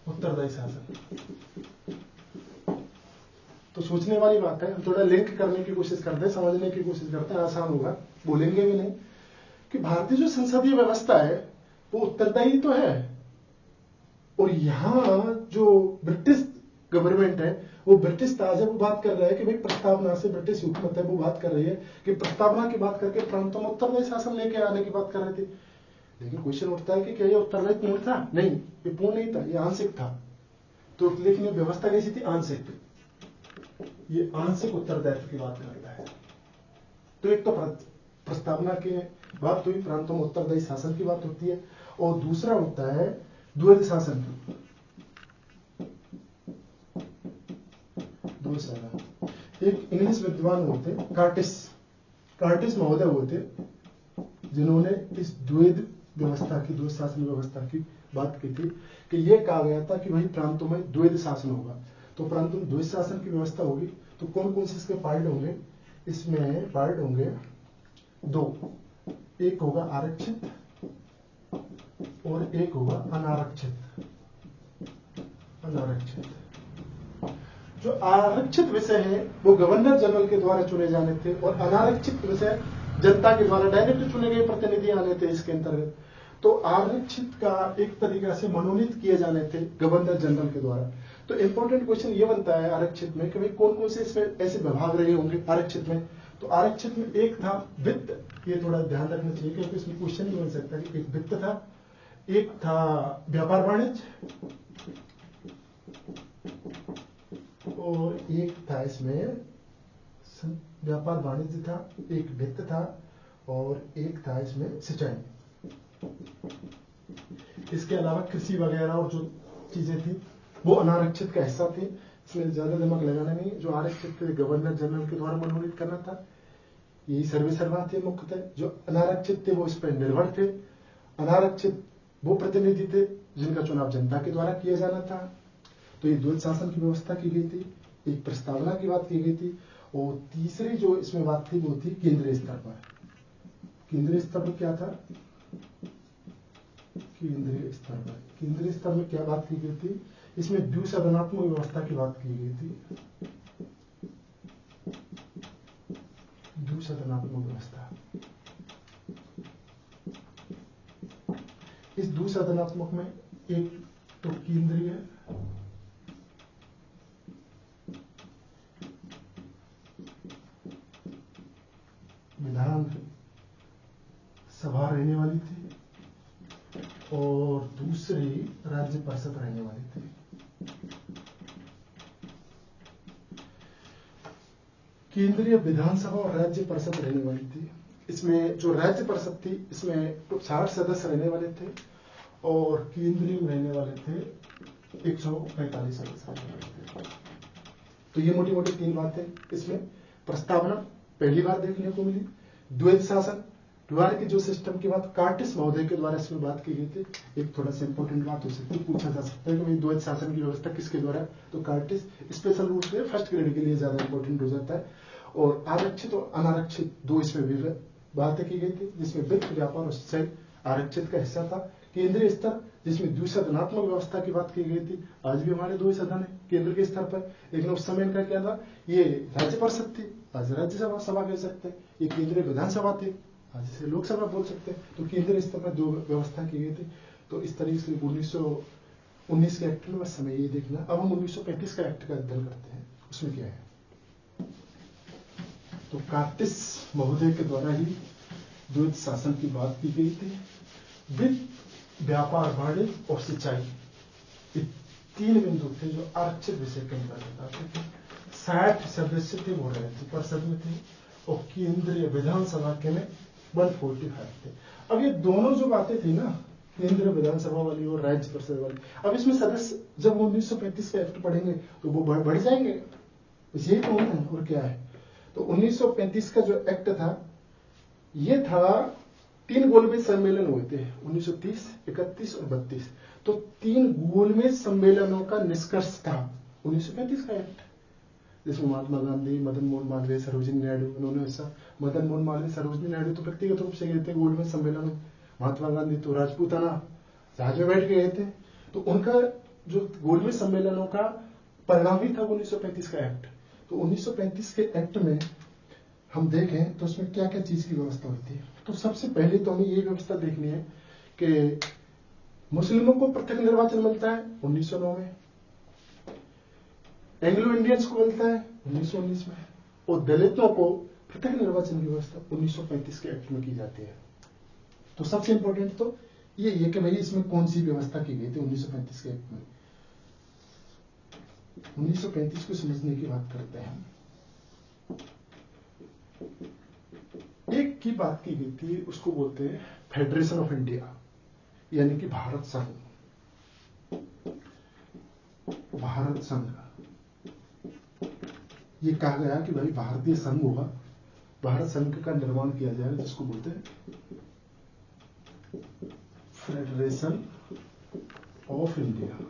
उत्तरदायी शासन तो सोचने वाली बात है, हम थोड़ा लिंक करने की कोशिश करते हैं, समझने की कोशिश करते हैं, आसान होगा, बोलेंगे भी नहीं कि भारतीय जो संसदीय व्यवस्था है वो उत्तरदायी तो है, और यहां जो ब्रिटिश गवर्नमेंट है वो ब्रिटिश ताज है, वो बात कर रहा है कि भाई प्रस्तावना से, ब्रिटिश हुकूमत है वो बात कर रही है कि प्रस्तावना की बात करके प्रांतों में उत्तरदायी शासन लेके आने की बात कर रहे थे। लेकिन क्वेश्चन उठता है कि क्या ये उत्तरदायी पूर्ण था? नहीं, ये पूर्ण नहीं था, ये आंशिक था। तो लेकिन ये व्यवस्था कैसी थी? आंशिक। ये आंशिक उत्तरदायित्व की बात करता है। तो एक तो प्रस्तावना की बात हुई, प्रांतों में उत्तरदायी शासन की बात होती है, और दूसरा होता है द्वैध शासन। एक इंग्लिश विद्वान होते कार्टिस महोदय होते, जिन्होंने इस द्वैध व्यवस्था की, द्वैध शासन व्यवस्था की बात की थी कि यह कहा गया था कि भाई प्रांतों में द्वैध शासन होगा। तो प्रांतों में द्वैध शासन की व्यवस्था होगी तो कौन कौन से इसके पार्ट होंगे? इसमें पार्ट होंगे 2, एक होगा आरक्षित और एक होगा अनारक्षित। जो आरक्षित विषय है वो गवर्नर जनरल के द्वारा चुने जाने थे, और अनारक्षित विषय जनता के द्वारा डायरेक्ट चुने गए प्रतिनिधि आने थे इसके अंतर्गत। तो आरक्षित का एक तरीका से मनोनीत किए जाने थे गवर्नर जनरल के द्वारा। तो इंपॉर्टेंट क्वेश्चन ये बनता है आरक्षित में कि भाई कौन कौन से इसमें ऐसे विभाग रहे होंगे आरक्षित में। तो आरक्षित में एक था वित्त, ये थोड़ा ध्यान रखना चाहिए क्योंकि इसमें क्वेश्चन भी बन सकता है कि एक वित्त था, एक था व्यापार वाणिज्य, और एक था इसमें व्यापार वाणिज्य था, एक वित्त था, और एक था इसमें सिंचाई। इसके अलावा कृषि वगैरह और जो चीजें थी वो अनारक्षित का हिस्सा थी। इसमें ज्यादा दिमाग लगाना नहीं। जो आरक्षित थे गवर्नर जनरल के द्वारा मनोनीत करना था, यही सर्वे सर्वा थे मुख्यतः। जो अनारक्षित थे वो इस पर निर्भर थे। अनारक्षित वो प्रतिनिधि थे जिनका चुनाव जनता के द्वारा किया जाना था। तो ये द्वैध शासन की व्यवस्था की गई थी, एक प्रस्तावना की बात की गई थी, और तीसरी जो इसमें बात थी वो थी केंद्रीय स्तर पर। केंद्रीय स्तर पर क्या था? केंद्रीय स्तर में क्या बात की गई थी? इसमें द्विसदनात्मक व्यवस्था की बात की गई थी। द्विसदनात्मक व्यवस्था। इस द्विसदनात्मक में एक तो केंद्रीय विधान सभा रहने वाली थी और दूसरी राज्य परिषद रहने वाली थी। केंद्रीय विधानसभा और राज्य परिषद रहने वाली थी। इसमें जो राज्य परिषद थी इसमें 60 सदस्य रहने वाले थे और केंद्रीय में रहने वाले थे 145 सदस्य रहने वाले थे। तो ये मोटी मोटी 3 बातें इसमें प्रस्तावना पहली बार देखने को मिली। द्वैत शासन द्वारा के जो सिस्टम की बात कार्टिस महोदय के द्वारा इसमें बात की गई थी। एक थोड़ा सा इंपॉर्टेंट बात हो सकती है, पूछा जा सकता है कि भाई द्वैत शासन की व्यवस्था किसके द्वारा, तो कार्टिस स्पेशल रूप से फर्स्ट ग्रेड के लिए ज्यादा इंपॉर्टेंट हो जाता है। और आरक्षित और अनारक्षित 2 इसमें बातें की गई थी, जिसमें वित्त व्यापार और सिंचाई आरक्षित का हिस्सा था। केंद्रीय स्तर जिसमें द्विसदनात्मक व्यवस्था की बात की गई थी। आज भी हमारे 2 सदन है केंद्र के स्तर पर, लेकिन उस समय इनका क्या था, ये राज्य परिषद थी, आज राज्यसभा सभा कह सकते हैं, ये केंद्रीय विधानसभा थी, आज इसे लोकसभा बोल सकते हैं। तो केंद्रीय स्तर पर 2 व्यवस्था की गई थी। तो इस तरीके से 1919 के एक्ट में बस हमें ये देखना। अब हम 1935 का एक्ट का अध्ययन करते हैं, उसमें क्या है। तो कार्टिस महोदय के द्वारा ही द्वैत शासन की बात की गई थी। वित्त व्यापार वाणिज्य और सिंचाई ये 3 बिंदु थे जो आरक्षित विषय के अंतर्गत आते थे। 60 सदस्य थे वो राज्य परिषद में थे और केंद्रीय विधानसभा के में 145 थे। अब ये दोनों जो बातें थी ना, केंद्रीय विधानसभा वाली और राज्य परिषद वाली, अब इसमें सदस्य जब 1935 का एक्ट पढ़ेंगे तो वो बढ़ जाएंगे, बस यही तो होना है और क्या है। तो 1935 का जो एक्ट था ये था 3 गोलमेज सम्मेलन हुए थे 1930, 31 और 32। तो 3 गोलमेज सम्मेलनों का निष्कर्ष था 1935 का एक्ट, जिसमें महात्मा गांधी, मदन मोहन मालवीय, सरोजिनी नायडू, उन्होंने ऐसा मदन मोहन मालवीय, सरोजिनी नायडू तो व्यक्तिगत रूप से गए थे गोलमेज सम्मेलन में, महात्मा गांधी तो राजपूताना जहाज में बैठ गए थे। तो उनका जो गोलमेज सम्मेलनों का परिणाम ही था 1935 का एक्ट। तो 1935 के एक्ट में हम देखें तो उसमें क्या क्या चीज की व्यवस्था होती है। तो सबसे पहले तो हमें ये व्यवस्था देखनी है कि मुस्लिमों को पृथक निर्वाचन मिलता है 1909 में, एंग्लो इंडियंस को मिलता है 1919 में, और दलितों को पृथक निर्वाचन की व्यवस्था 1935 के एक्ट में की जाती है। तो सबसे इंपॉर्टेंट तो ये है कि भाई इसमें कौन सी व्यवस्था की गई थी 1935 के एक्ट में। 1935 को समझने की बात करते हैं। एक की बात की गई थी, उसको बोलते हैं फेडरेशन ऑफ इंडिया, यानी कि भारत संघ। भारत संघ ये कहा गया कि भाई भारतीय संघ होगा, भारत संघ का निर्माण किया जाएगा, जिसको बोलते हैं फेडरेशन ऑफ इंडिया।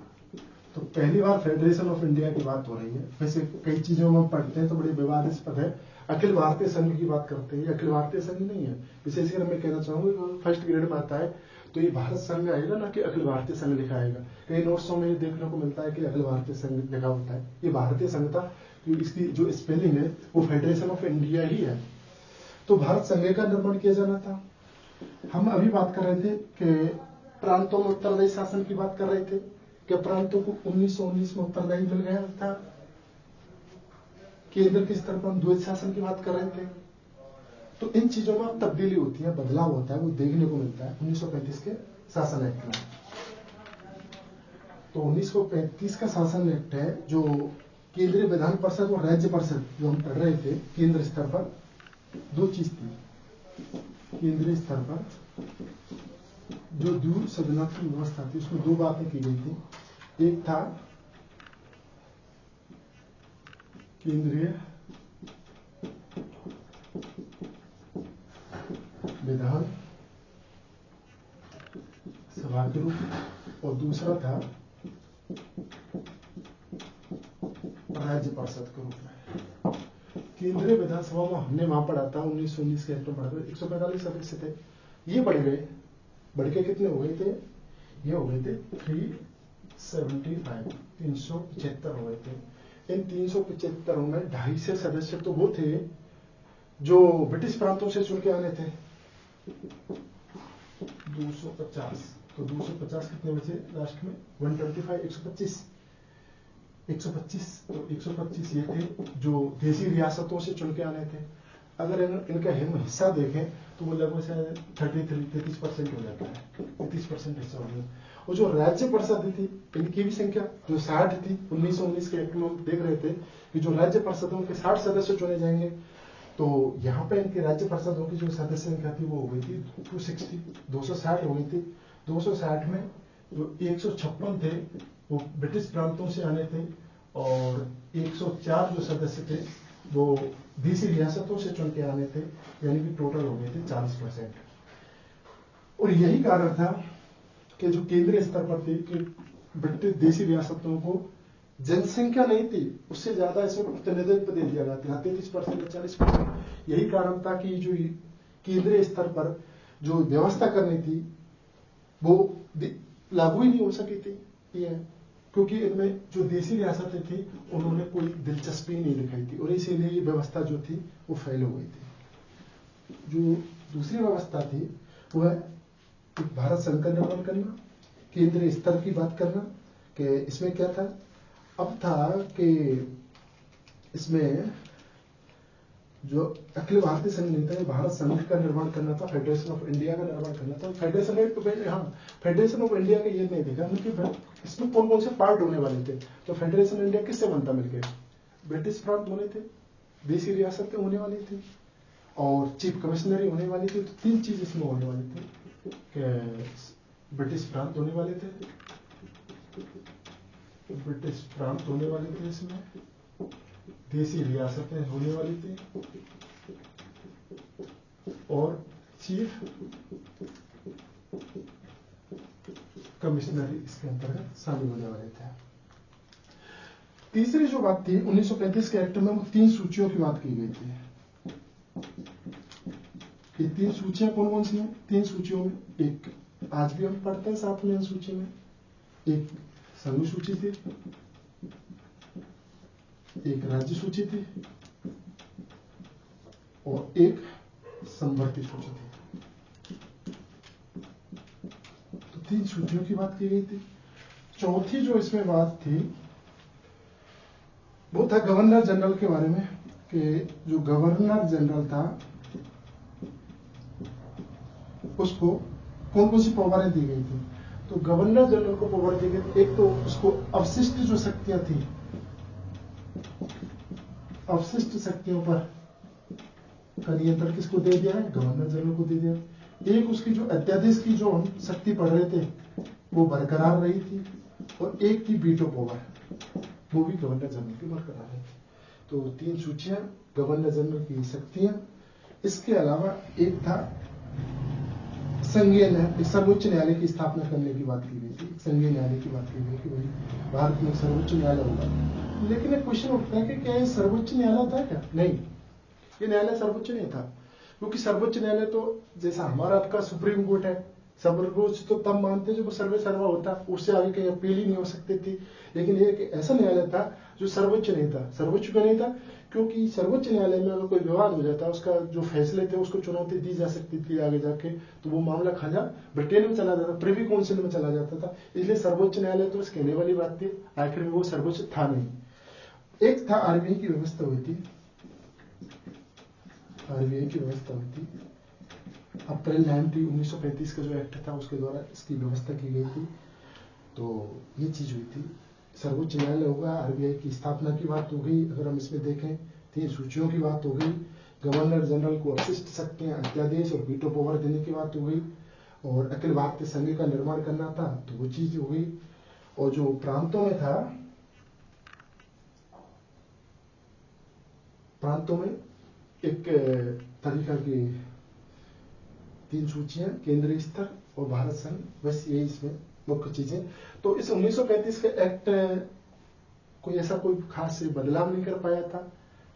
तो पहली बार फेडरेशन ऑफ इंडिया की बात हो रही है। वैसे कई चीजों में पढ़ते हैं तो बड़े विवादास्पद है, अखिल भारतीय संघ की बात करते हैं, अखिल भारतीय संघ नहीं है। विशेषकर मैं कहना चाहूंगा फर्स्ट ग्रेड में आता है तो ये भारत संघ आएगा ना कि अखिल भारतीय संघ लिखा आएगा। कई नोट्सों में देखने को मिलता है कि अखिल भारतीय संघ लिखा होता है, ये भारतीय संघ था, इसकी जो स्पेलिंग है वो फेडरेशन ऑफ इंडिया ही है। तो भारत संघ का निर्माण किया जाना था। हम अभी बात कर रहे थे कि प्रांतों में उत्तरदायी शासन की बात कर रहे थे, कि प्रांतों को 1919 में उत्तरदायी मिल गया था। केंद्र के स्तर पर हम द्वैत शासन की बात कर रहे थे। तो इन चीजों में तब्दीली होती है, बदलाव होता है, वो देखने को मिलता है 1935 के शासन एक्ट में। तो 1935 का शासन एक्ट है जो केंद्रीय विधान परिषद और राज्य परिषद जो हम पढ़ रहे थे केंद्र स्तर पर, 2 चीज थी। केंद्रीय स्तर पर जो द्विसदनात्मक व्यवस्था थी उसमें 2 बातें की गई थी। एक था केंद्रीय विधान सभा के रूप में और दूसरा था राज्य परिषद के रूप में। केंद्रीय विधानसभा में हमने वहां पढ़ा था 1919 के एक्ट में पढ़ा था 145 सदस्य थे, ये बढ़ गए, बढ़ के कितने हो गए थे, ये हो गए थे 375, 375 हो गए थे। इन 375 में 250 सदस्य तो वो थे जो ब्रिटिश प्रांतों से चुन के आने थे 250, तो 250 कितने बचे लास्ट में 125, 125, तो 125 ये थे जो देसी रियासतों से चुन के आने थे। अगर इनका हिस्सा देखें तो वो लगभग शायद 33% हो जाता है, 33% हिस्सा हो गया। और जो राज्य परिषद थी इनकी भी संख्या जो 60 थी, 1919 के एक्ट में हम देख रहे थे कि जो राज्य परिषदों के 60 सदस्य चुने जाएंगे, तो यहाँ पे इनके राज्य परिषदों की जो सदस्य संख्या थी वो हो गई थी 260 हो गई थी। 260 में जो 156 थे वो ब्रिटिश प्रांतों से आने थे, और 104 जो सदस्य थे वो देसी रियासतों से चुन के आने थे, यानी कि टोटल हो गए थे 40%। और यही कारण था कि जो केंद्रीय स्तर पर थी कि ब्रिटिश देसी रियासतों को जनसंख्या नहीं थी उससे ज्यादा इसमें प्रतिनिधित्व दे दिया गया था, 33% 40%। यही कारण था कि जो केंद्रीय स्तर पर जो व्यवस्था करनी थी वो लागू ही नहीं हो सकी थी, क्योंकि इनमें जो देसी रियासतें थी उन्होंने कोई दिलचस्पी नहीं दिखाई थी, और इसीलिए ये व्यवस्था जो थी वो फेल हो गई थी। जो दूसरी व्यवस्था थी वो है भारत संघ का निर्माण करना, केंद्रीय स्तर की बात करना। कि इसमें क्या था, अब था कि इसमें जो अखिल भारतीय संघ नहीं था, भारत संघ का निर्माण करना था, फेडरेशन ऑफ इंडिया का निर्माण करना था। फेडरेशन ऑफ इंडिया का ये नहीं देखा कि इसमें कौन कौन से पार्ट होने वाले थे। तो फेडरेशन इंडिया किससे बनता मिलकर, ब्रिटिश प्रांत होने थे, देसी रियासतें होने वाली थी, और चीफ कमिश्नरी होने वाली थी। तो 3 चीज इसमें होने वाली थी कि ब्रिटिश प्रांत होने वाले थे, ब्रिटिश प्रांत होने वाले थे, इसमें देसी रियासतें होने वाली थी, और चीफ कमिश्नरी इसके अंतर्गत शामिल होने वाले थे। तीसरी जो बात थी 1935 के एक्ट में वो 3 सूचियों की बात की गई थी। ये 3 सूचियां कौन कौन सी हैं? 3 सूचियों में एक आज भी हम पढ़ते हैं साथ में इन सूची में, एक संघ सूची थी, एक राज्य सूची थी, और एक संवर्ती सूची थी। तो 3 सूचियों की बात की गई थी। चौथी जो इसमें बात थी वो था गवर्नर जनरल के बारे में, कि जो गवर्नर जनरल था उसको कौन कौन सी पावरें दी गई थी। तो गवर्नर जनरल को पावर दी गई थी, एक तो उसको अवशिष्ट जो शक्तियां थी, अवशिष्ट शक्तियों पर का नियंत्रण किसको दे दिया है, गवर्नर जनरल को दे दिया। एक उसकी जो अध्यादेश की जो हम शक्ति पढ़ रहे थे वो बरकरार रही थी, और एक की वीटो पावर वो भी गवर्नर जनरल की बरकरार रही थी। तो 3 सूचियां गवर्नर जनरल की शक्तियां। इसके अलावा एक था संघीय सर्वोच्च न्यायालय की स्थापना करने की बात की गई थी। संघीय न्यायालय की बात की गई कि भाई भारत में सर्वोच्च न्यायालय होगा। लेकिन एक क्वेश्चन उठता है कि क्या ये सर्वोच्च न्यायालय था क्या? नहीं, ये न्यायालय सर्वोच्च नहीं था, क्योंकि सर्वोच्च न्यायालय तो जैसा हमारा आपका सुप्रीम कोर्ट है, सर्वोच्च तो तब मानते जब वो सर्वे सर्वा होता, उससे आगे कहीं अपील ही नहीं हो सकती थी। लेकिन ये एक ऐसा न्यायालय था जो सर्वोच्च नहीं था। सर्वोच्च क्यों नहीं था? क्योंकि सर्वोच्च न्यायालय में अगर कोई विवाद हो जाता, उसका जो फैसले थे उसको चुनौती दी जा सकती थी आगे जाके, तो वो मामला खाजा ब्रिटेन में चला जाता, प्रिवी काउंसिल में चला जाता था। इसलिए सर्वोच्च न्यायालय तो बस कहने वाली बात थी, आखिर में वो सर्वोच्च था नहीं। एक था आरबीआई की व्यवस्था हुई थी, आरबीआई की व्यवस्था हुई थी अप्रैल 1935 का जो एक्ट था उसके द्वारा इसकी व्यवस्था की गई थी। तो ये चीज हुई थी, सर्वोच्च न्यायालय होगा, आरबीआई की स्थापना की बात हो गई। अगर हम इसमें देखें 3 सूचियों की बात हो गई, गवर्नर जनरल को अवशिष्ट शक्तियां, अध्यादेश और वीटो पावर देने की बात हो गई, और अखिल भारतीय संघ का निर्माण करना था तो वो चीज हो गई। और जो प्रांतों में था, प्रांतों में एक तरीका की 3 सूचियां, केंद्रीय स्तर और भारत संघ, बस यही इसमें मुख्य चीजें। तो इस 1935 के एक्ट कोई ऐसा कोई खास बदलाव नहीं कर पाया था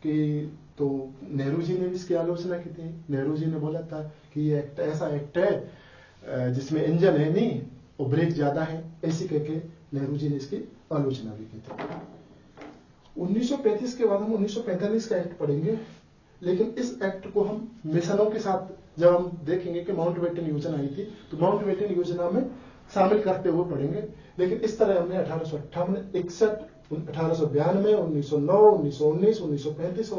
कि, तो नेहरू जी ने भी इसकी आलोचना की थी। नेहरू जी ने बोला था कि ये एक्ट ऐसा एक्ट है जिसमें इंजन है नहीं और ब्रेक ज्यादा है, ऐसी कहके नेहरू जी ने इसकी आलोचना भी की थी। 1935 के बाद हम 1945 का एक्ट पढ़ेंगे, लेकिन इस एक्ट को हम मिशनों के साथ जब हम देखेंगे कि माउंटबेटन योजना आई थी तो माउंटबेटन योजना में शामिल करते हुए पढ़ेंगे। लेकिन इस तरह हमने 1858, 61, 1892, 1909, 1919, 1935 और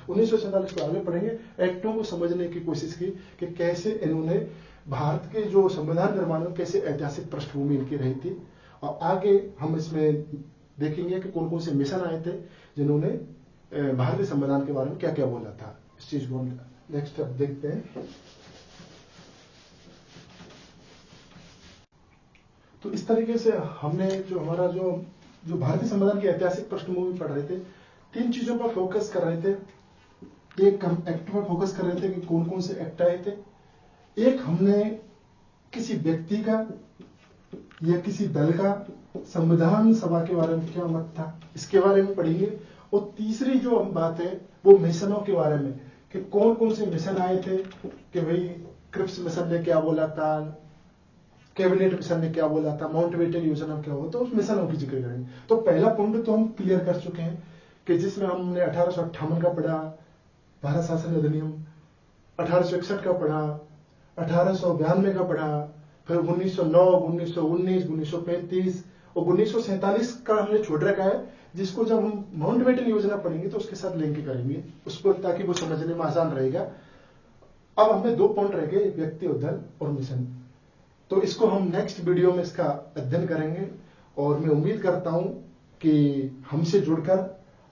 1947 को आगे पढ़ेंगे। एक्टों को समझने की कोशिश की कि कैसे इन्होंने भारत के जो संविधान निर्माण में कैसे ऐतिहासिक पृष्ठभूमि इनकी रही थी, और आगे हम इसमें देखेंगे कि कौन कौन से मिशन आए थे जिन्होंने भारतीय संविधान के बारे में क्या क्या बोला था। इस चीज को हम नेक्स्ट स्टेप देखते हैं। तो इस तरीके से हमने जो हमारा जो भारतीय संविधान की ऐतिहासिक पृष्ठभूमि पढ़ रहे थे, 3 चीजों पर फोकस कर रहे थे। एक हम एक्ट पर फोकस कर रहे थे कि कौन कौन से एक्ट आए थे, एक हमने किसी व्यक्ति का या किसी दल का संविधान सभा के बारे में क्या मत था, इसके बारे में पढ़ेंगे। और तीसरी जो बात है वो मिशनों के बारे में कि कौन कौन से मिशन आए थे, कि भाई क्रिप्स मिशन ने क्या बोला था, कैबिनेट मिशन ने क्या बोला था, माउंटबेटन योजना क्या हुआ, तो उस मिशनों की जिक्र करेंगे। तो पहला पॉइंट तो हम क्लियर कर चुके हैं कि जिसमें हमने 1858 का पढ़ा, भारत शासन अधिनियम, 1861 का पढ़ा, 1892 का पढ़ा, फिर 1909, 1919, 1935 और 1947 का हमने छोड़ रखा है, जिसको जब हम माउंटबेटन योजना पढ़ेंगे तो उसके साथ लिंक करेंगे उसको, ताकि वो समझने में आसान रहेगा। अब हमें 2 पॉइंट रह गए, व्यक्ति और दल और मिशन। तो इसको हम नेक्स्ट वीडियो में इसका अध्ययन करेंगे, और मैं उम्मीद करता हूं कि हमसे जुड़कर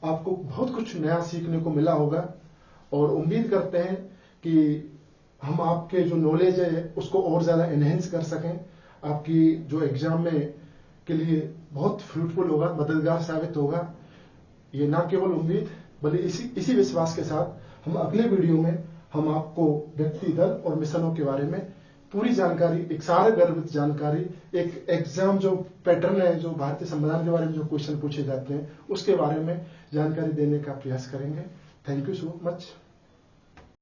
आपको बहुत कुछ नया सीखने को मिला होगा, और उम्मीद करते हैं कि हम आपके जो नॉलेज है उसको और ज्यादा एनहेंस कर सकें, आपकी जो एग्जाम में के लिए बहुत फ्रूटफुल होगा, मददगार साबित होगा। ये ना केवल उम्मीद बल्कि इसी विश्वास के साथ हम अगले वीडियो में हम आपको व्यक्ति, दल और मिशनों के बारे में पूरी जानकारी, एक सारगर्भित जानकारी, एक एग्जाम जो पैटर्न है, जो भारतीय संविधान के बारे में जो क्वेश्चन पूछे जाते हैं उसके बारे में जानकारी देने का प्रयास करेंगे। Thank you so much.